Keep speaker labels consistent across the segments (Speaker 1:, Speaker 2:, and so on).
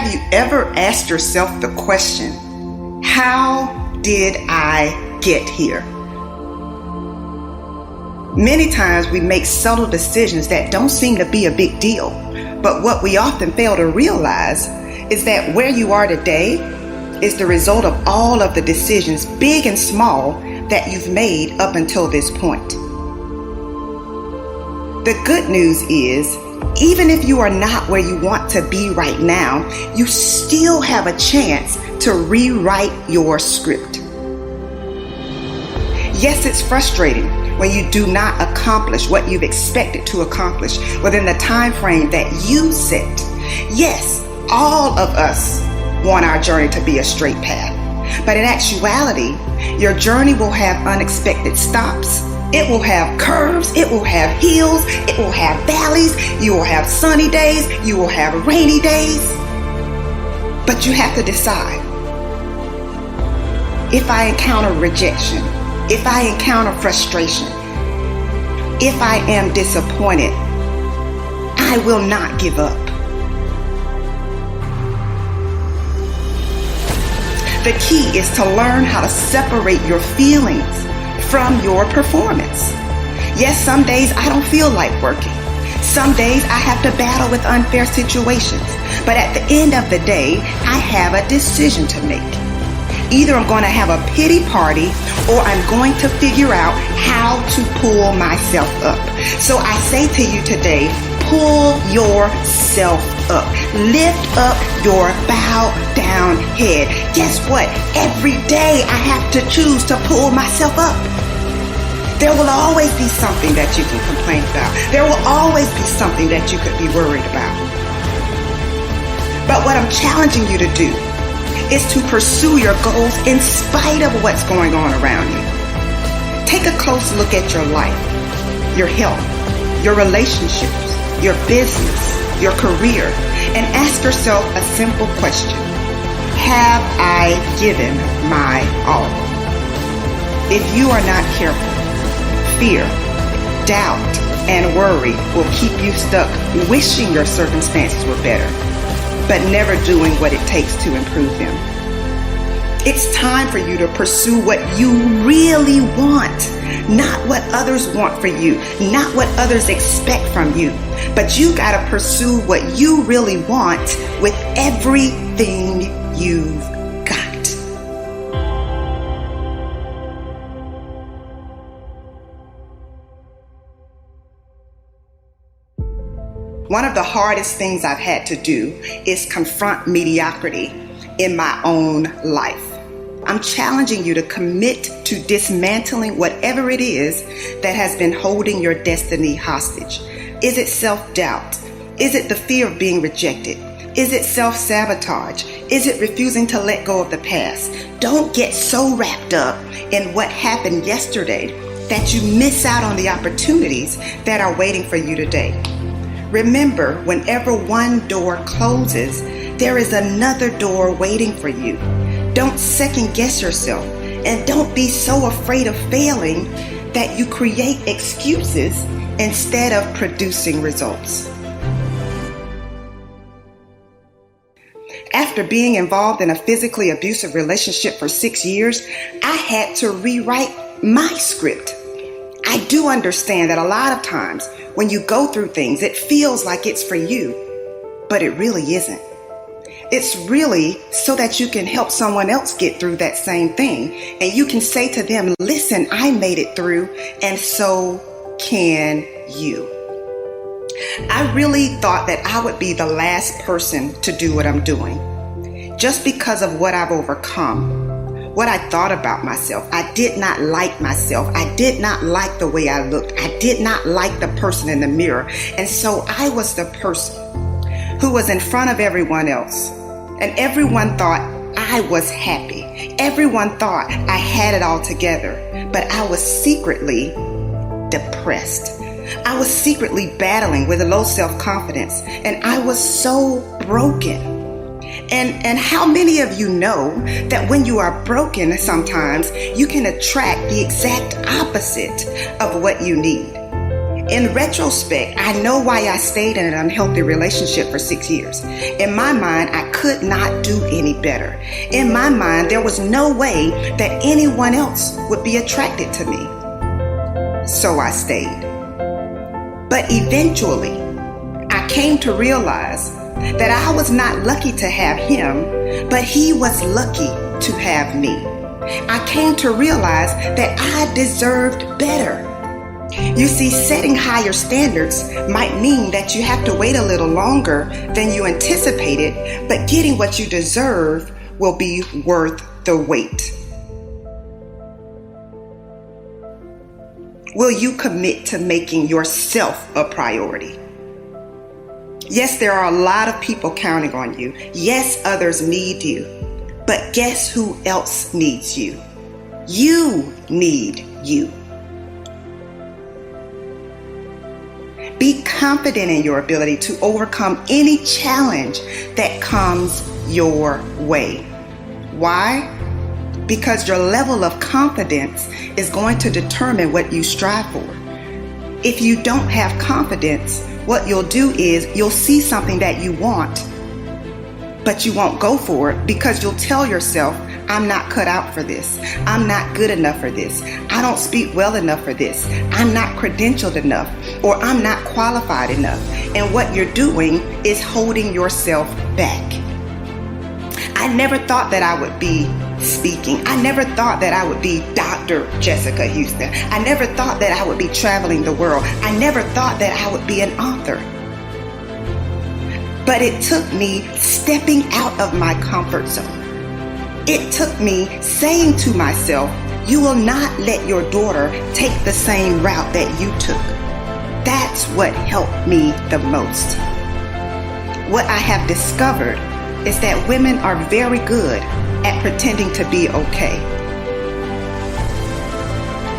Speaker 1: Have you ever asked yourself the question, how did I get here? Many times we make subtle decisions that don't seem to be a big deal, but what we often fail to realize is that where you are today is the result of all of the decisions, big and small, that you've made up until this point. The good news is, even if you are not where you want to be right now, you still have a chance to rewrite your script. Yes, it's frustrating when you do not accomplish what you've expected to accomplish within the time frame that you set. Yes, all of us want our journey to be a straight path. But in actuality, your journey will have unexpected stops. It will have curves. It will have hills. It will have valleys. You will have sunny days. You will have rainy days. But you have to decide. If I encounter rejection, if I encounter frustration, if I am disappointed, I will not give up. The key is to learn how to separate your feelings from your performance. Yes, some days I don't feel like working. Some days I have to battle with unfair situations. But at the end of the day, I have a decision to make. Either I'm going to have a pity party or I'm going to figure out how to pull myself up. So I say to you today, pull yourself up. Lift up your bow down head. Guess what? Every day I have to choose to pull myself up. There will always be something that you can complain about. There will always be something that you could be worried about. But what I'm challenging you to do is to pursue your goals in spite of what's going on around you. Take a close look at your life, your health, your relationships, your business, your career, and ask yourself a simple question. Have I given my all? If you are not careful, fear, doubt, and worry will keep you stuck wishing your circumstances were better, but never doing what it takes to improve them. It's time for you to pursue what you really want, not what others want for you, not what others expect from you, but you gotta pursue what you really want with everything you've got. One of the hardest things I've had to do is confront mediocrity in my own life. I'm challenging you to commit to dismantling whatever it is that has been holding your destiny hostage. Is it self-doubt? Is it the fear of being rejected? Is it self-sabotage? Is it refusing to let go of the past? Don't get so wrapped up in what happened yesterday that you miss out on the opportunities that are waiting for you today. Remember, whenever one door closes, there is another door waiting for you. Don't second guess yourself, and don't be so afraid of failing that you create excuses instead of producing results. After being involved in a physically abusive relationship for 6 years, I had to rewrite my script. I do understand that a lot of times when you go through things, it feels like it's for you, but it really isn't. It's really so that you can help someone else get through that same thing. And you can say to them, listen, I made it through, and so can you. I really thought that I would be the last person to do what I'm doing, just because of what I've overcome, what I thought about myself. I did not like myself. I did not like the way I looked. I did not like the person in the mirror. And so I was the person who was in front of everyone else. And everyone thought I was happy. Everyone thought I had it all together. But I was secretly depressed. I was secretly battling with low self-confidence. And I was so broken. And how many of you know that when you are broken, sometimes you can attract the exact opposite of what you need? In retrospect, I know why I stayed in an unhealthy relationship for 6 years. In my mind, I could not do any better. In my mind, there was no way that anyone else would be attracted to me. So I stayed. But eventually, I came to realize that I was not lucky to have him, but he was lucky to have me. I came to realize that I deserved better. You see, setting higher standards might mean that you have to wait a little longer than you anticipated, but getting what you deserve will be worth the wait. Will you commit to making yourself a priority? Yes, there are a lot of people counting on you. Yes, others need you. But guess who else needs you? You need you. Be confident in your ability to overcome any challenge that comes your way. Why? Because your level of confidence is going to determine what you strive for. If you don't have confidence, what you'll do is you'll see something that you want, but you won't go for it because you'll tell yourself, I'm not cut out for this. I'm not good enough for this. I don't speak well enough for this. I'm not credentialed enough, or I'm not qualified enough. And what you're doing is holding yourself back. I never thought that I would be speaking. I never thought that I would be Dr. Jessica Houston. I never thought that I would be traveling the world. I never thought that I would be an author. But it took me stepping out of my comfort zone. It took me saying to myself, you will not let your daughter take the same route that you took. That's what helped me the most. What I have discovered is that women are very good at pretending to be okay.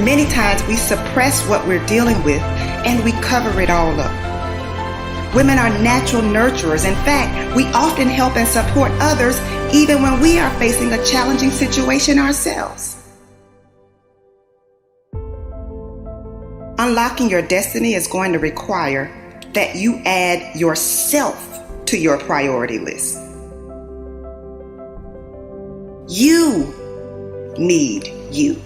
Speaker 1: Many times we suppress what we're dealing with and we cover it all up. Women are natural nurturers. In fact, we often help and support others even when we are facing a challenging situation ourselves. Unlocking your destiny is going to require that you add yourself to your priority list. You need you.